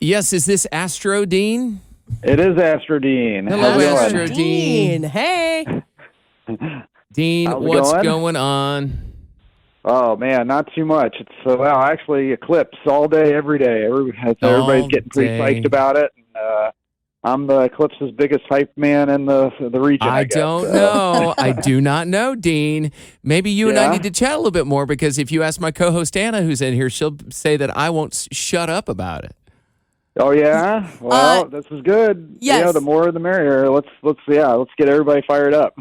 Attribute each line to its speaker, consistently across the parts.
Speaker 1: Yes, is this Astro Dean?
Speaker 2: It is Astro Dean.
Speaker 1: Hello, Astro Dean.
Speaker 3: Hey.
Speaker 1: Dean, what's going on?
Speaker 2: Oh, man, not too much. It's actually eclipse all day, every day. Everybody's getting pretty psyched about it. And, I'm the eclipse's biggest hype man in the region. I guess.
Speaker 1: Don't know. I do not know, Dean. Maybe you and I need to chat a little bit more, because if you ask my co-host Anna, who's in here, she'll say that I won't shut up about it.
Speaker 2: Oh yeah, well, this is good.
Speaker 3: Yes.
Speaker 2: Yeah, the more the merrier. Let's get everybody fired up.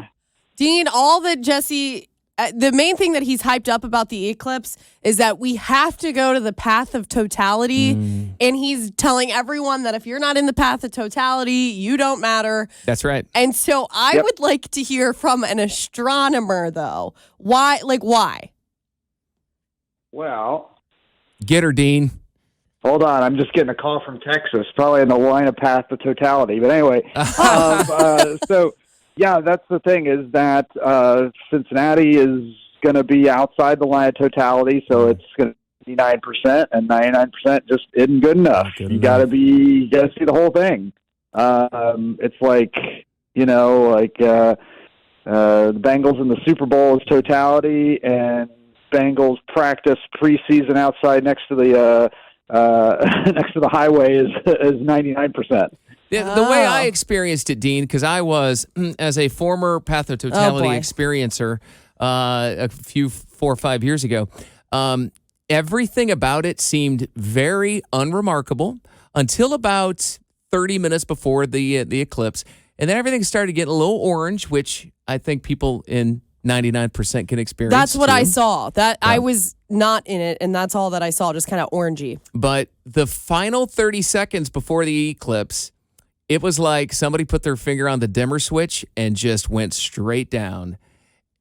Speaker 3: Dean, all that Jesse, the main thing that he's hyped up about the eclipse is that we have to go to the path of totality. And he's telling everyone that if you're not in the path of totality, you don't matter.
Speaker 1: That's right.
Speaker 3: And so I would like to hear from an astronomer, though. Why?
Speaker 2: Well,
Speaker 1: get her, Dean.
Speaker 2: Hold on, I'm just getting a call from Texas, probably in the line of path to totality. But anyway, so yeah, that's the thing, is that Cincinnati is going to be outside the line of totality, so it's going to be 9%, and 99% just isn't good enough. You got to see the whole thing. It's like, the Bengals in the Super Bowl is totality, and Bengals practice preseason outside next to the highway is 99%.
Speaker 1: The way I experienced it, Dean, because I was, as a former path of totality experiencer a few 4 or 5 years ago, everything about it seemed very unremarkable until about 30 minutes before the eclipse. And then everything started getting a little orange, which I think people in 99% can experience.
Speaker 3: That's what
Speaker 1: too.
Speaker 3: I saw. I was not in it, and that's all that I saw, just kind of orangey.
Speaker 1: But the final 30 seconds before the eclipse, it was like somebody put their finger on the dimmer switch and just went straight down.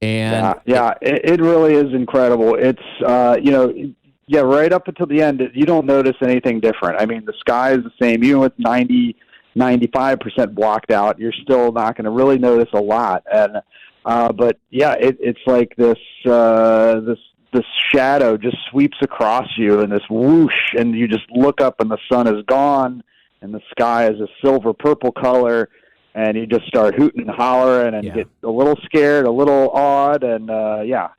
Speaker 1: And
Speaker 2: it really is incredible. It's right up until the end, you don't notice anything different. I mean, the sky is the same, even with 95% blocked out. You're still not going to really notice a lot. And but yeah, it's like this shadow just sweeps across you, and this whoosh, and you just look up, and the sun is gone, and the sky is a silver purple color, and you just start hooting and hollering, and get a little scared, a little awed, and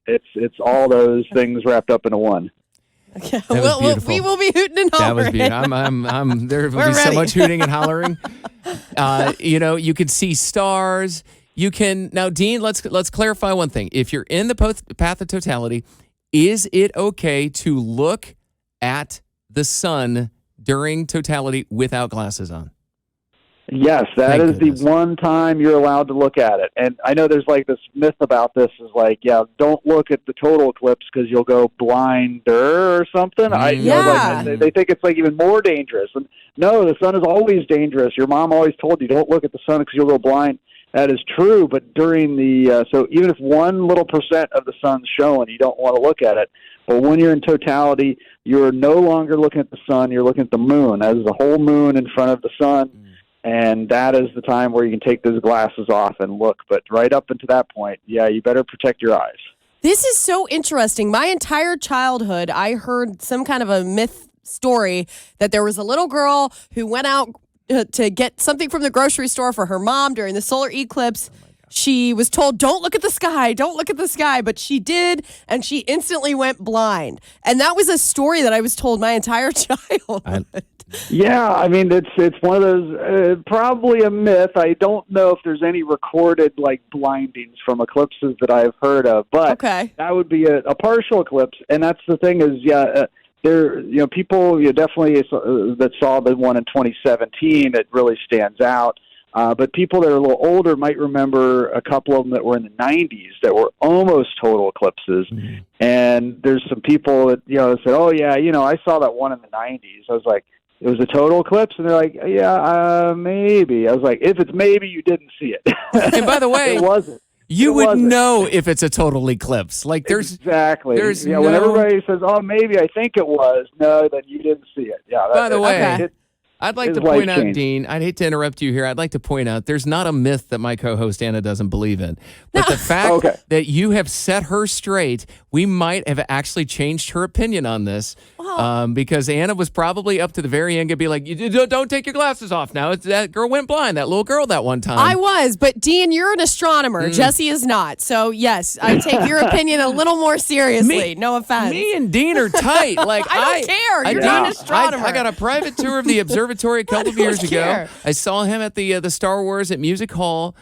Speaker 2: it's all those things wrapped up into one.
Speaker 3: Okay. We will be hooting and hollering.
Speaker 1: That was beautiful. There will be so much hooting and hollering. You can see stars. You can now, Dean. Let's clarify one thing. If you're in the path of totality, is it okay to look at the sun during totality without glasses on?
Speaker 2: Yes, that is the one time you're allowed to look at it. And I know there's like this myth about this is like, don't look at the total eclipse because you'll go blinder or something. They think it's like even more dangerous. And no, the sun is always dangerous. Your mom always told you, don't look at the sun because you'll go blind. That is true, but during so even if 1 little % of the sun's showing, you don't want to look at it. But when you're in totality, you're no longer looking at the sun, you're looking at the moon. That is the whole moon in front of the sun, and that is the time where you can take those glasses off and look. But right up until that point, you better protect your eyes.
Speaker 3: This is so interesting. My entire childhood, I heard some kind of a myth story that there was a little girl who went out to get something from the grocery store for her mom during the solar eclipse. She was told, don't look at the sky, but she did, and she instantly went blind. And that was a story that I was told my entire childhood.
Speaker 2: Yeah, I mean, it's one of those, probably a myth. I don't know if there's any recorded, blindings from eclipses that I've heard of, but that would be a partial eclipse. And that's the thing is, there, people definitely that saw the one in 2017, it really stands out. But people that are a little older might remember a couple of them that were in the 90s that were almost total eclipses. Mm-hmm. And there's some people that, said, oh, yeah, I saw that one in the 90s. I was like, it was a total eclipse? And they're like, yeah, maybe. I was like, if it's maybe, you didn't see it.
Speaker 1: And by the way,
Speaker 2: it wasn't.
Speaker 1: You would know if it's a total eclipse.
Speaker 2: Exactly. When everybody says, oh, maybe I think it was, no, then you didn't see it. Yeah.
Speaker 1: By the way, I'd like to point out, Dean, I'd hate to interrupt you here. I'd like to point out there's not a myth that my co-host Anna doesn't believe in. But the fact that you have set her straight, we might have actually changed her opinion on this. Because Anna was probably up to the very end going to be like, don't take your glasses off now. That girl went blind, that little girl that one time.
Speaker 3: I was, but Dean, you're an astronomer. Jesse is not. So, yes, I take your opinion a little more seriously. No offense.
Speaker 1: Me and Dean are tight. Like
Speaker 3: I don't care. You're not an astronomer.
Speaker 1: I got a private tour of the observatory a couple of years ago. I saw him at the Star Wars at Music Hall.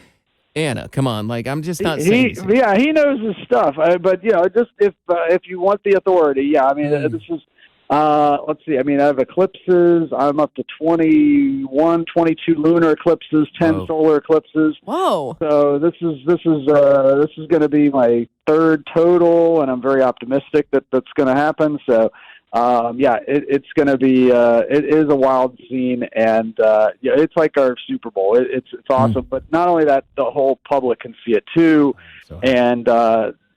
Speaker 1: Anna, come on! Like I'm just not saying.
Speaker 2: He knows his stuff. But just if you want the authority, I mean, this is. Let's see. I mean, I have eclipses. I'm up to 21, 22 lunar eclipses, 10 solar eclipses.
Speaker 3: Whoa!
Speaker 2: So this is going to be my third total, and I'm very optimistic that that's going to happen. So. It's going to be. It is a wild scene, and it's like our Super Bowl. It's awesome, but not only that, the whole public can see it too, and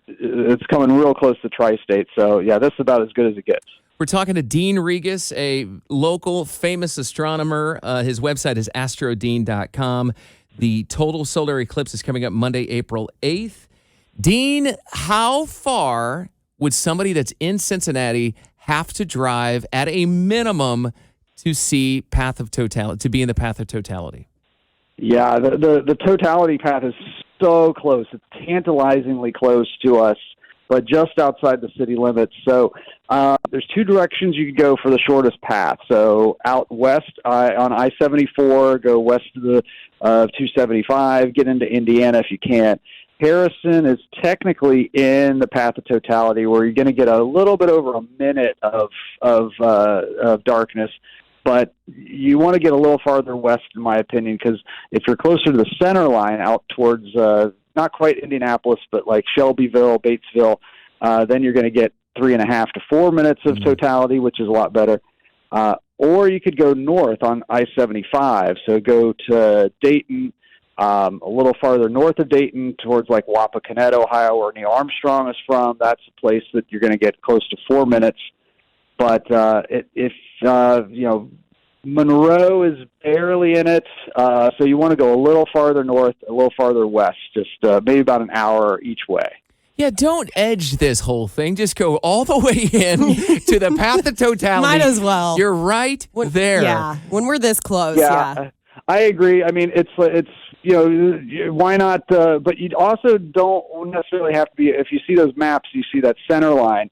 Speaker 2: it's coming real close to Tri-State. So this is about as good as it gets.
Speaker 1: We're talking to Dean Regas, a local famous astronomer. His website is astrodean.com. The total solar eclipse is coming up Monday, April 8th. Dean, how far would somebody that's in Cincinnati have to drive at a minimum to see path of totality, to be in the path of totality? Yeah,
Speaker 2: the totality path is so close. It's tantalizingly close to us, but just outside the city limits. So there's two directions you could go for the shortest path. So out west on I-74, go west of the 275, get into Indiana if you can. Harrison is technically in the path of totality, where you're going to get a little bit over a minute of darkness, but you want to get a little farther west, in my opinion, because if you're closer to the center line, out towards not quite Indianapolis, but like Shelbyville, Batesville, then you're going to get 3.5 to 4 minutes of totality, which is a lot better. Or you could go north on I-75, so go to Dayton. A little farther north of Dayton towards like Wapakoneta, Ohio, where Neil Armstrong is from. That's a place that you're going to get close to 4 minutes. But if Monroe is barely in it, so you want to go a little farther north, a little farther west, just maybe about an hour each way.
Speaker 1: Yeah, don't edge this whole thing. Just go all the way in to the path of totality.
Speaker 3: Might as well.
Speaker 1: You're right there.
Speaker 3: Yeah, when we're this close. Yeah.
Speaker 2: I agree. I mean, it's why not? But you also don't necessarily have to be. If you see those maps, you see that center line.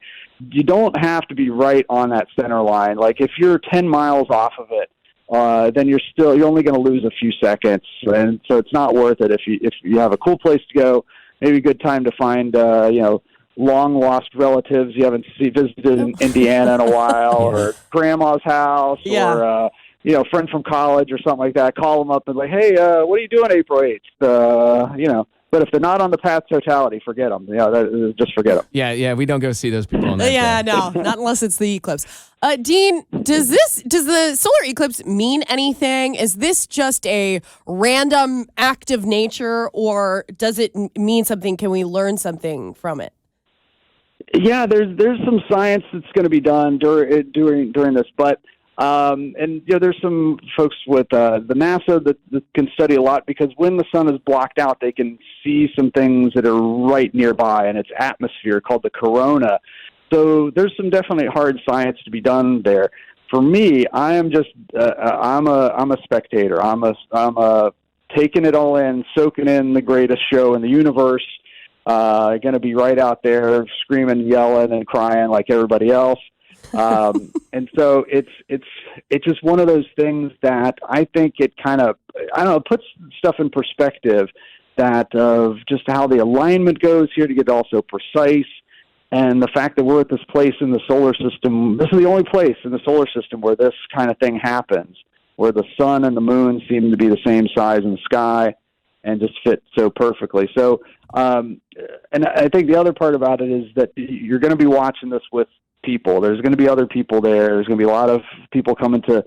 Speaker 2: You don't have to be right on that center line. Like if you're 10 miles off of it, then you're only going to lose a few seconds, and so it's not worth it. If you have a cool place to go, maybe a good time to find long lost relatives you haven't visited in Indiana in a while, or grandma's house, or friend from college or something like that. Call them up and like, hey, what are you doing April 8th? But if they're not on the path totality, forget them. Just forget them.
Speaker 1: Yeah, we don't go see those people on that day.
Speaker 3: No, not unless it's the eclipse. Dean, does the solar eclipse mean anything? Is this just a random act of nature, or does it mean something? Can we learn something from it?
Speaker 2: Yeah, there's some science that's going to be done during this, but there's some folks with the NASA that can study a lot, because when the sun is blocked out, they can see some things that are right nearby in its atmosphere called the corona. So there's some definitely hard science to be done there. For me, I am just I'm a spectator. I'm taking it all in, soaking in the greatest show in the universe. Going to be right out there screaming, yelling, and crying like everybody else. And so it's just one of those things that I think it kind of, puts stuff in perspective, that of just how the alignment goes here to get also precise. And the fact that we're at this place in the solar system, this is the only place in the solar system where this kind of thing happens, where the sun and the moon seem to be the same size in the sky and just fit so perfectly. So, and I think the other part about it is that you're going to be watching this with people. There's going to be other people there. There's going to be a lot of people coming to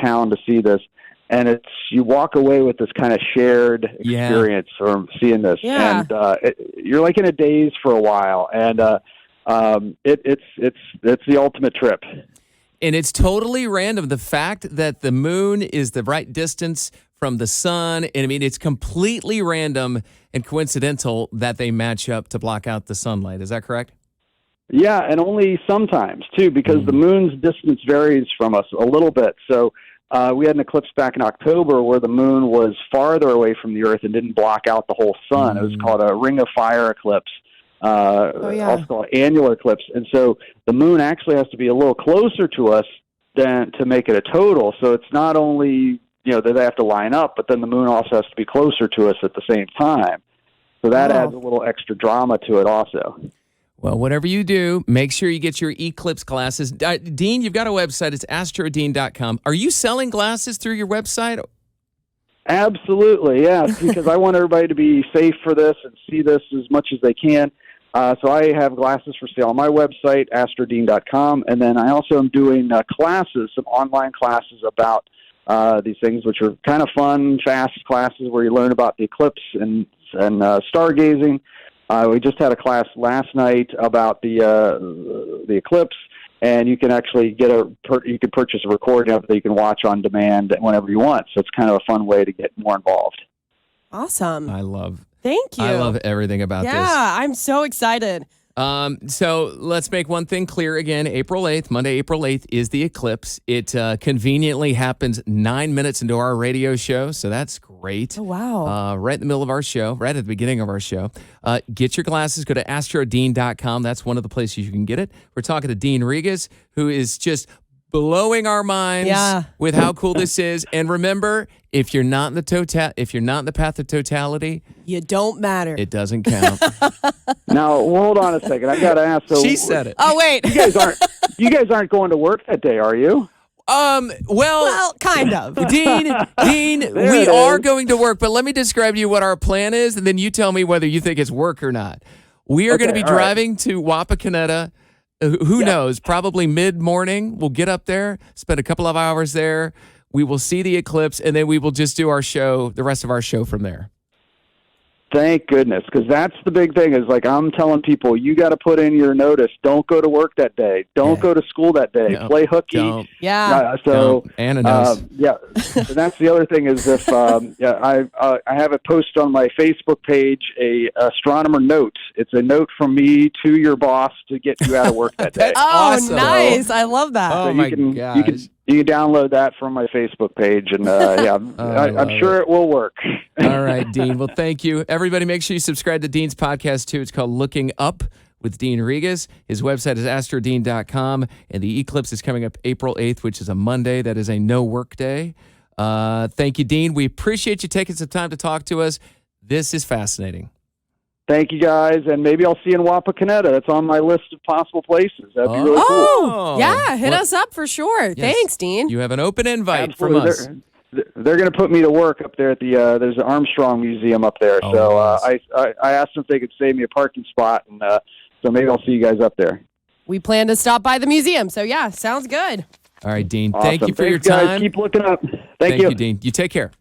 Speaker 2: town to see this. And you walk away with this kind of shared experience from seeing this.
Speaker 3: Yeah.
Speaker 2: And you're like in a daze for a while. And it's the ultimate trip.
Speaker 1: And it's totally random. The fact that the moon is the right distance from the sun, and I mean, it's completely random and coincidental that they match up to block out the sunlight. Is that correct?
Speaker 2: Yeah, and only sometimes, too, because the moon's distance varies from us a little bit. So we had an eclipse back in October where the moon was farther away from the Earth and didn't block out the whole sun. It was called a ring of fire eclipse, also called annular eclipse. And so the moon actually has to be a little closer to us than to make it a total. So it's not only that they have to line up, but then the moon also has to be closer to us at the same time. So that adds a little extra drama to it also.
Speaker 1: Well, whatever you do, make sure you get your eclipse glasses. Dean, you've got a website. It's astrodean.com. Are you selling glasses through your website?
Speaker 2: Absolutely, yes, because I want everybody to be safe for this and see this as much as they can. So I have glasses for sale on my website, astrodean.com, and then I also am doing classes, some online classes about these things, which are kind of fun, fast classes where you learn about the eclipse and stargazing. We just had a class last night about the eclipse, and you can actually you can purchase a recording of it that you can watch on demand whenever you want. So it's kind of a fun way to get more involved.
Speaker 3: Awesome. Thank you.
Speaker 1: I love everything about this.
Speaker 3: Yeah, I'm so excited.
Speaker 1: So let's make one thing clear again. Monday, April 8th is the eclipse. It conveniently happens 9 minutes into our radio show, so that's great.
Speaker 3: Oh, wow.
Speaker 1: Right in the middle of our show, right at the beginning of our show. Get your glasses. Go to astrodean.com. That's one of the places you can get it. We're talking to Dean Regas, who is just blowing our minds with how cool this is. And remember, if you're not in the path of totality,
Speaker 3: you don't matter.
Speaker 1: It doesn't count.
Speaker 2: Now, hold on a second. I got to ask. So
Speaker 1: she said it.
Speaker 3: Oh, wait.
Speaker 2: You guys aren't going to work that day, are you?
Speaker 1: Well,
Speaker 3: kind of.
Speaker 1: Dean, we are going to work, but let me describe to you what our plan is, and then you tell me whether you think it's work or not. We are going to be driving to Wapakoneta. Who knows? Probably mid-morning. We'll get up there, spend a couple of hours there. We will see the eclipse, and then we will just do our show, the rest of our show from there.
Speaker 2: Thank goodness, because that's the big thing is like I'm telling people, you got to put in your notice. Don't go to work that day. Don't go to school that day.
Speaker 1: No,
Speaker 2: play hooky.
Speaker 1: Don't.
Speaker 3: Yeah.
Speaker 1: Anna knows.
Speaker 2: And that's the other thing is if I have it posted on my Facebook page, a astronomer note. It's a note from me to your boss to get you out of work that day.
Speaker 3: Oh,
Speaker 1: awesome.
Speaker 3: Nice! I love that.
Speaker 1: Oh, my gosh.
Speaker 2: You can download that from my Facebook page, and I'm sure it will work.
Speaker 1: All right, Dean. Well, thank you. Everybody, make sure you subscribe to Dean's podcast, too. It's called Looking Up with Dean Regas. His website is astrodean.com, and the eclipse is coming up April 8th, which is a Monday. That is a no-work day. Thank you, Dean. We appreciate you taking some time to talk to us. This is fascinating.
Speaker 2: Thank you, guys, and maybe I'll see you in Wapakoneta. That's on my list of possible places. That'd be really cool.
Speaker 3: Oh, yeah, hit us up for sure. Yes. Thanks, Dean.
Speaker 1: You have an open invite from us.
Speaker 2: They're going to put me to work up there at the there's an Armstrong Museum up there.
Speaker 1: Oh,
Speaker 2: so
Speaker 1: nice.
Speaker 2: I asked them if they could save me a parking spot, and so maybe I'll see you guys up there.
Speaker 3: We plan to stop by the museum, so yeah, sounds good.
Speaker 1: All right, Dean.
Speaker 2: Awesome.
Speaker 1: Thank you for
Speaker 2: Thanks,
Speaker 1: your time.
Speaker 2: Guys. Keep looking up. Thank
Speaker 1: Thank
Speaker 2: you,
Speaker 1: Dean. You take care.